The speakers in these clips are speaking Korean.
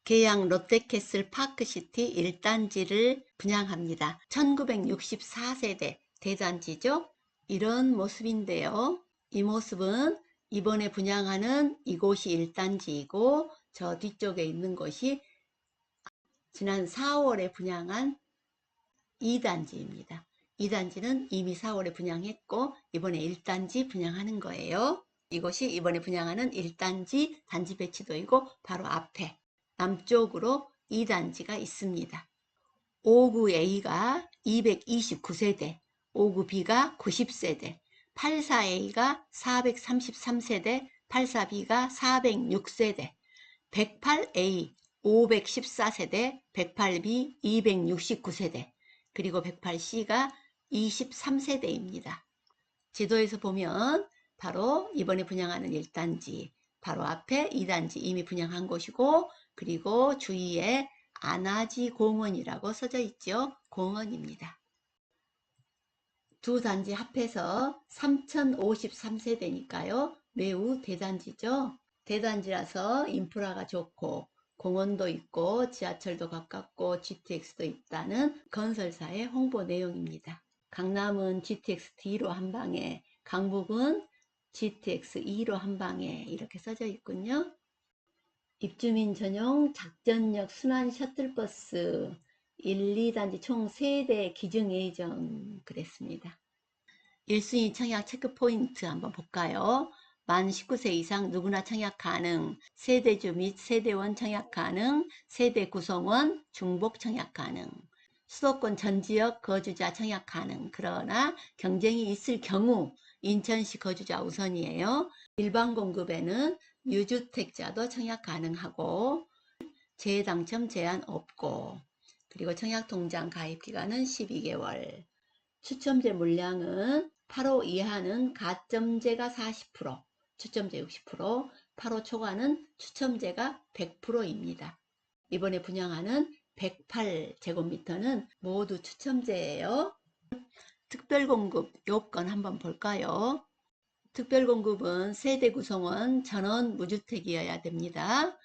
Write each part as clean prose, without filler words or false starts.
계양 롯데캐슬 파크시티 1단지를 분양합니다. 1964세대 대단지죠. 이런 모습인데요. 이 모습은 이번에 분양하는 이곳이 1단지이고 저 뒤쪽에 있는 곳이 지난 4월에 분양한 2단지입니다. 2단지는 이미 4월에 분양했고 이번에 1단지 분양하는 거예요. 이곳이 이번에 분양하는 1단지 단지 배치도이고 바로 앞에 남쪽으로 2단지가 있습니다. 59A가 229세대, 59B가 90세대, 84A가 433세대, 84B가 406세대, 108A 514세대, 108B 269세대, 그리고 108C가 23세대입니다. 지도에서 보면 바로 이번에 분양하는 1단지, 바로 앞에 2단지 이미 분양한 곳이고, 그리고 주위에 안아지 공원이라고 써져 있죠. 공원입니다. 두 단지 합해서 3053세대니까요. 매우 대단지죠. 대단지라서 인프라가 좋고 공원도 있고 지하철도 가깝고 GTX도 있다는 건설사의 홍보 내용입니다. 강남은 GTX D로 한 방에, 강북은 GTX E로 한 방에 이렇게 써져 있군요. 입주민 전용 작전역 순환 셔틀버스 1, 2단지 총 3대 기증 예정 그랬습니다. 1순위 청약 체크포인트 한번 볼까요? 만 19세 이상 누구나 청약 가능, 세대주 및 세대원 청약 가능, 세대 구성원 중복 청약 가능, 수도권 전 지역 거주자 청약 가능. 그러나 경쟁이 있을 경우 인천시 거주자 우선이에요. 일반 공급에는 유주택자도 청약 가능하고 재당첨 제한 없고, 그리고 청약통장 가입기간은 12개월, 추첨제 물량은 8호 이하는 가점제가 40%, 추첨제 60%, 8호 초과는 추첨제가 100%입니다. 이번에 분양하는 108제곱미터는 모두 추첨제예요. 특별공급 요건 한번 볼까요? 특별공급은 세대 구성원 전원 무주택이어야 됩니다.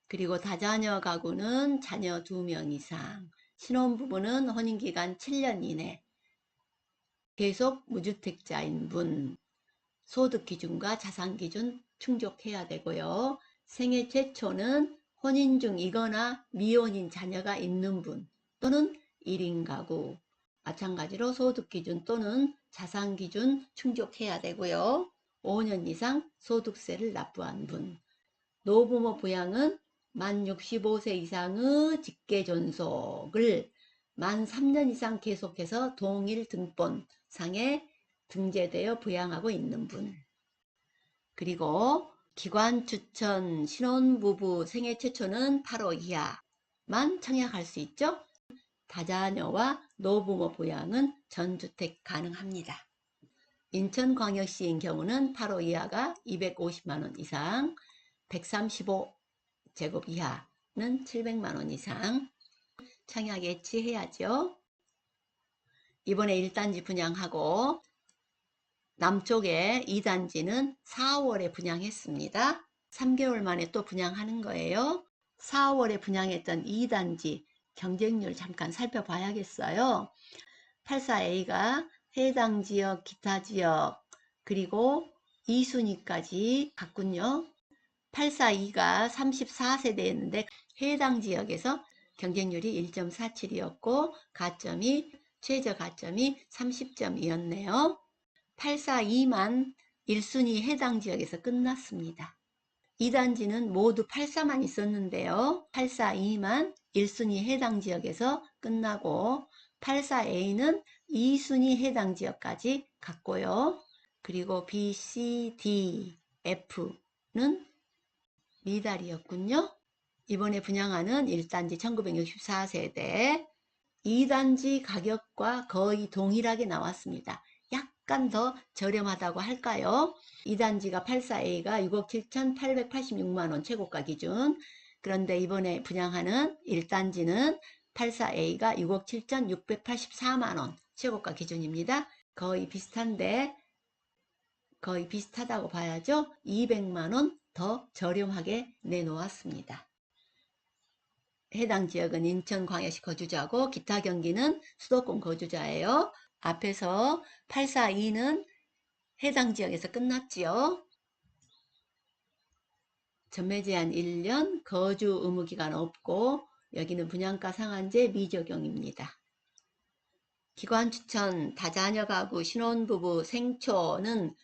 그리고 다자녀 가구는 자녀 2명 이상, 신혼부부는 혼인기간 7년 이내, 계속 무주택자인 분, 소득기준과 자산기준 충족해야 되고요. 생애 최초는 혼인 중이거나 미혼인 자녀가 있는 분 또는 1인 가구, 마찬가지로 소득기준 또는 자산기준 충족해야 되고요. 5년 이상 소득세를 납부한 분, 노부모 부양은 만 65세 이상의 직계존속을 만 3년 이상 계속해서 동일 등본상에 등재되어 부양하고 있는 분, 그리고 기관 추천 신혼부부 생애 최초는 8호 이하만 청약할 수 있죠. 다자녀와 노부모 부양은 전주택 가능합니다. 인천광역시인 경우는 8호 이하가 250만원 이상, 135제곱 이하는 700만원 이상 청약 예치해야죠. 이번에 1단지 분양하고 남쪽에 2단지는 4월에 분양했습니다. 3개월 만에 또 분양하는 거예요. 4월에 분양했던 2단지 경쟁률 잠깐 살펴봐야겠어요. 84A가 해당 지역, 기타 지역, 그리고 2순위까지 갔군요. 842가 34세대였는데 해당 지역에서 경쟁률이 1.47이었고 최저 가점이 30점이었네요. 842만 1순위 해당 지역에서 끝났습니다. 2단지는 모두 84만 있었는데요. 842만 1순위 해당 지역에서 끝나고 84A는 2순위 해당 지역까지 갔고요. 그리고 B, C, D, F는 미달이었군요. 이번에 분양하는 1단지 1964세대 2단지 가격과 거의 동일하게 나왔습니다. 약간 더 저렴하다고 할까요? 2단지가 84A가 6억 7,886만원 최고가 기준, 그런데 이번에 분양하는 1단지는 84A가 6억 7,684만원 최고가 기준입니다. 거의 비슷한데 거의 비슷하다고 봐야죠. 200만원 더 저렴하게 내놓았습니다. 해당 지역은 인천광역시 거주자고 기타 경기는 수도권 거주자예요. 앞에서 842는 해당 지역에서 끝났지요. 전매 제한 1년, 거주 의무 기간 없고 여기는 분양가 상한제 미적용입니다. 기관 추천, 다자녀 가구, 신혼부부, 생초는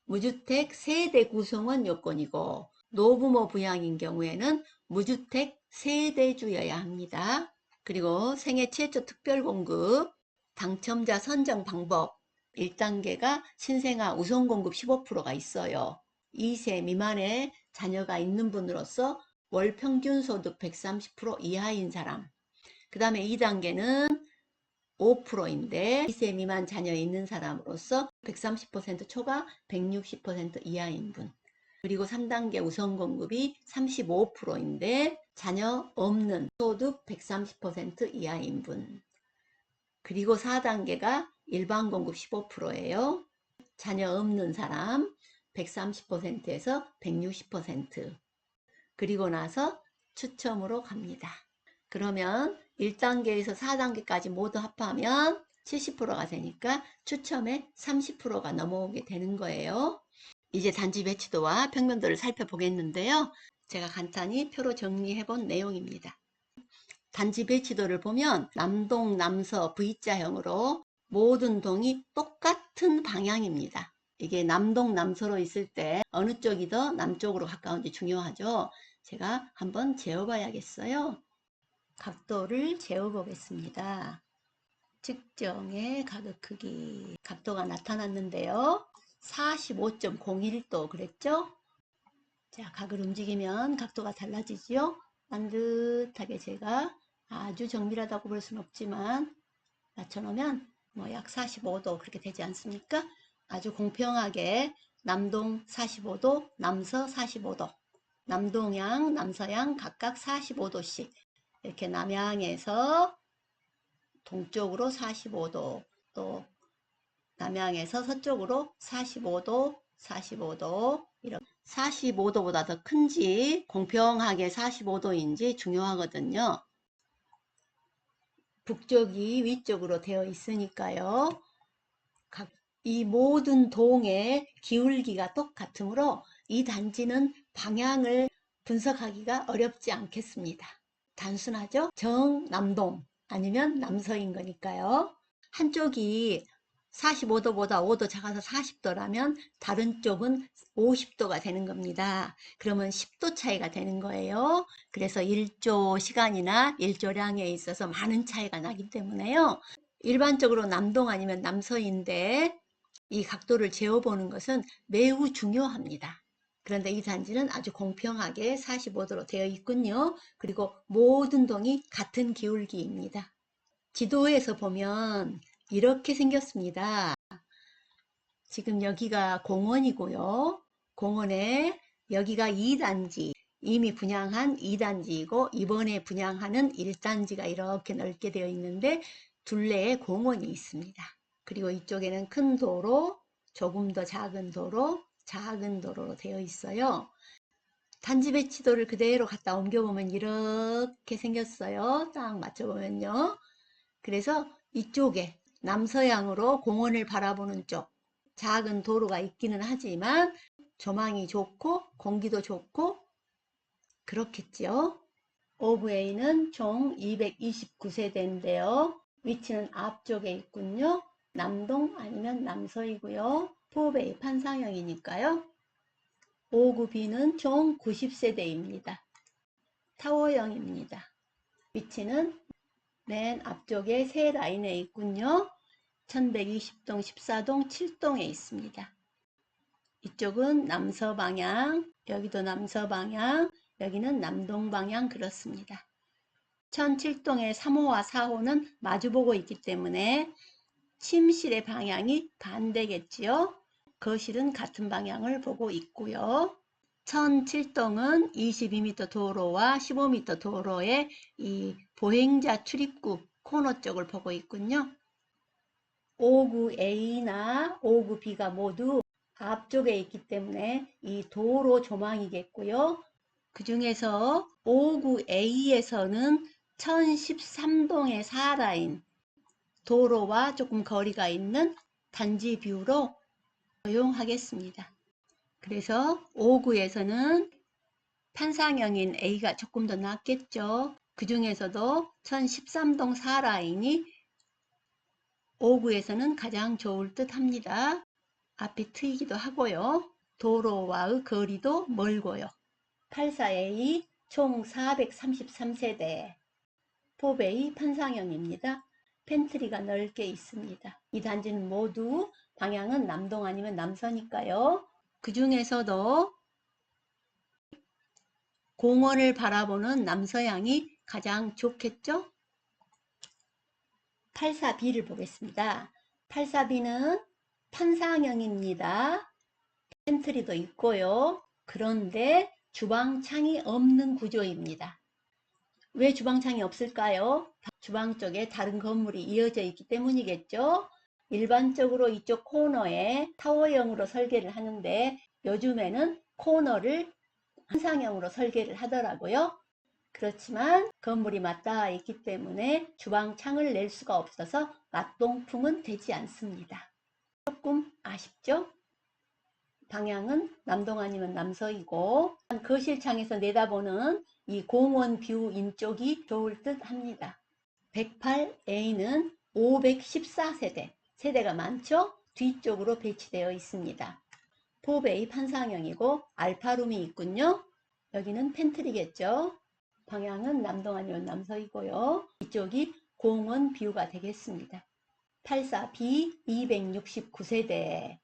무주택 세대 구성원 요건이고 노부모 부양인 경우에는 무주택 세대주여야 합니다. 그리고 생애 최초 특별공급, 당첨자 선정 방법 1단계가 신생아 우선공급 15%가 있어요. 2세 미만의 자녀가 있는 분으로서 월 평균 소득 130% 이하인 사람. 그 다음에 2단계는 5%인데 2세 미만 자녀 있는 사람으로서 130% 초과 160% 이하인 분. 그리고 3단계 우선공급이 35%인데 자녀 없는 소득 130% 이하인 분. 그리고 4단계가 일반공급 15%예요. 자녀 없는 사람 130%에서 160%. 그리고 나서 추첨으로 갑니다. 그러면 1단계에서 4단계까지 모두 합하면 70%가 되니까 추첨에 30%가 넘어오게 되는 거예요. 이제 단지 배치도와 평면도를 살펴보겠는데요. 제가 간단히 표로 정리해 본 내용입니다. 단지 배치도를 보면 남동, 남서 V자형으로 모든 동이 똑같은 방향입니다. 이게 남동, 남서로 있을 때 어느 쪽이 더 남쪽으로 가까운지 중요하죠. 제가 한번 재어봐야겠어요. 각도를 재어보겠습니다. 측정의 가극 크기 각도가 나타났는데요. 45.01도 그랬죠? 자, 각을 움직이면 각도가 달라지지요? 반듯하게 제가 아주 정밀하다고 볼 수는 없지만 맞춰놓으면 뭐 약 45도 그렇게 되지 않습니까? 아주 공평하게 남동 45도, 남서 45도, 남동양, 남서양 각각 45도씩 이렇게 남향에서 동쪽으로 45도, 또 남향에서 서쪽으로 45도, 45도 이렇게 45도보다 더 큰지 공평하게 45도인지 중요하거든요. 북쪽이 위쪽으로 되어 있으니까요. 이 모든 동의 기울기가 똑같으므로 이 단지는 방향을 분석하기가 어렵지 않겠습니다. 단순하죠? 정남동 아니면 남서인 거니까요. 한쪽이 45도보다 5도 작아서 40도라면 다른 쪽은 50도가 되는 겁니다. 그러면 10도 차이가 되는 거예요. 그래서 일조 시간이나 일조량에 있어서 많은 차이가 나기 때문에요. 일반적으로 남동 아니면 남서인데 이 각도를 재어보는 것은 매우 중요합니다. 그런데 이 단지는 아주 공평하게 45도로 되어 있군요. 그리고 모든 동이 같은 기울기입니다. 지도에서 보면 이렇게 생겼습니다. 지금 여기가 공원이고요. 공원에 여기가 2단지, 이미 분양한 2단지이고 이번에 분양하는 1단지가 이렇게 넓게 되어 있는데 둘레에 공원이 있습니다. 그리고 이쪽에는 큰 도로, 조금 더 작은 도로, 작은 도로로 되어 있어요. 단지 배치도를 그대로 갖다 옮겨보면 이렇게 생겼어요. 딱 맞춰보면요. 그래서 이쪽에 남서향으로 공원을 바라보는 쪽 작은 도로가 있기는 하지만 조망이 좋고 공기도 좋고 그렇겠지요. 오브웨이는 총 229세대인데요. 위치는 앞쪽에 있군요. 남동 아니면 남서이고요. 포베이 판상형이니까요. 5구B는 총 90세대입니다. 타워형입니다. 위치는 맨 앞쪽에 세 라인에 있군요. 1120동, 14동, 7동에 있습니다. 이쪽은 남서 방향, 여기도 남서 방향, 여기는 남동 방향 그렇습니다. 1007동의 3호와 4호는 마주보고 있기 때문에 침실의 방향이 반대겠지요. 거실은 같은 방향을 보고 있고요. 1007동은 22m 도로와 15m 도로의 이 보행자 출입구 코너 쪽을 보고 있군요. 5구A나 5구B가 모두 앞쪽에 있기 때문에 이 도로 조망이겠고요. 그 중에서 5구A에서는 1013동의 4라인 도로와 조금 거리가 있는 단지 뷰로 사용하겠습니다. 그래서 5구에서는 판상형인 A가 조금 더 낫겠죠. 그 중에서도 1013동 4라인이 5구에서는 가장 좋을 듯 합니다. 앞이 트이기도 하고요. 도로와의 거리도 멀고요. 84A 총 433세대 4베이 판상형입니다. 펜트리가 넓게 있습니다. 이 단지는 모두 방향은 남동 아니면 남서니까요. 그 중에서도 공원을 바라보는 남서향이 가장 좋겠죠? 84B를 보겠습니다. 84B는 판상형입니다. 펜트리도 있고요. 그런데 주방창이 없는 구조입니다. 왜 주방창이 없을까요? 주방 쪽에 다른 건물이 이어져 있기 때문이겠죠. 일반적으로 이쪽 코너에 타워형으로 설계를 하는데 요즘에는 코너를 판상형으로 설계를 하더라고요. 그렇지만 건물이 맞닿아 있기 때문에 주방창을 낼 수가 없어서 맞동풍은 되지 않습니다. 조금 아쉽죠? 방향은 남동 아니면 남서이고 거실창에서 내다보는 이 공원 뷰인 쪽이 좋을 듯 합니다. 108A는 514세대, 세대가 많죠? 뒤쪽으로 배치되어 있습니다. 4베이 판상형이고 알파룸이 있군요. 여기는 펜트리겠죠? 방향은 남동 아니면 남서이고요. 이쪽이 공원 뷰가 되겠습니다. 84B 269세대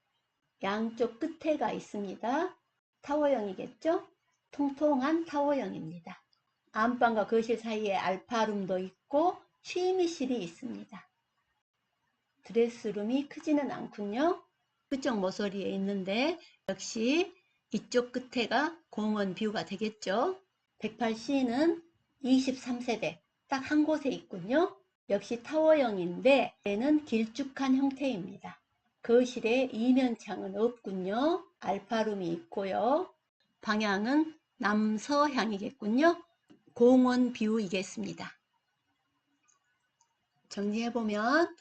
양쪽 끝에가 있습니다. 타워형이겠죠? 통통한 타워형입니다. 안방과 거실 사이에 알파룸도 있고 취미실이 있습니다. 드레스룸이 크지는 않군요. 그쪽 모서리에 있는데 역시 이쪽 끝에가 공원 뷰가 되겠죠. 108C는 23세대 딱 한 곳에 있군요. 역시 타워형인데 얘는 길쭉한 형태입니다. 거실에 이면창은 없군요. 알파룸이 있고요. 방향은 남서향이겠군요. 공원 뷰이겠습니다. 정리해보면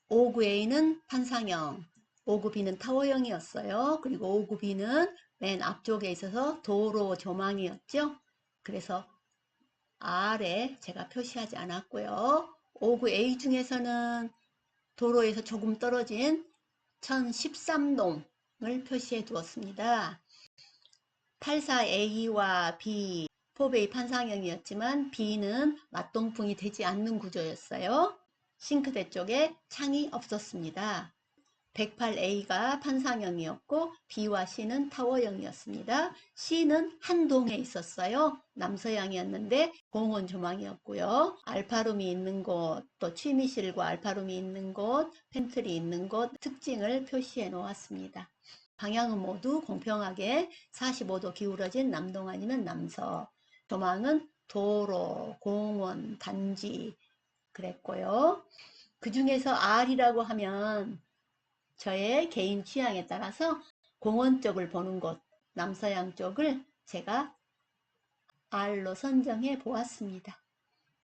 5구A는 판상형, 5구B는 타워형이었어요. 그리고 5구B는 맨 앞쪽에 있어서 도로 조망이었죠. 그래서 아래 제가 표시하지 않았고요. 5구A 중에서는 도로에서 조금 떨어진 1013동을 표시해 두었습니다. 84A와 B, 4베이 판상형이었지만 B는 맞동풍이 되지 않는 구조였어요. 싱크대 쪽에 창이 없었습니다. 108A가 판상형이었고 B와 C는 타워형이었습니다. C는 한 동에 있었어요. 남서향이었는데 공원 조망이었고요. 알파룸이 있는 곳, 또 취미실과 알파룸이 있는 곳, 펜트리 있는 곳 특징을 표시해 놓았습니다. 방향은 모두 공평하게 45도 기울어진 남동 아니면 남서. 조망은 도로, 공원, 단지 그랬고요. 그 중에서 R이라고 하면 저의 개인 취향에 따라서 공원 쪽을 보는 곳, 남서향 쪽을 제가 R로 선정해 보았습니다.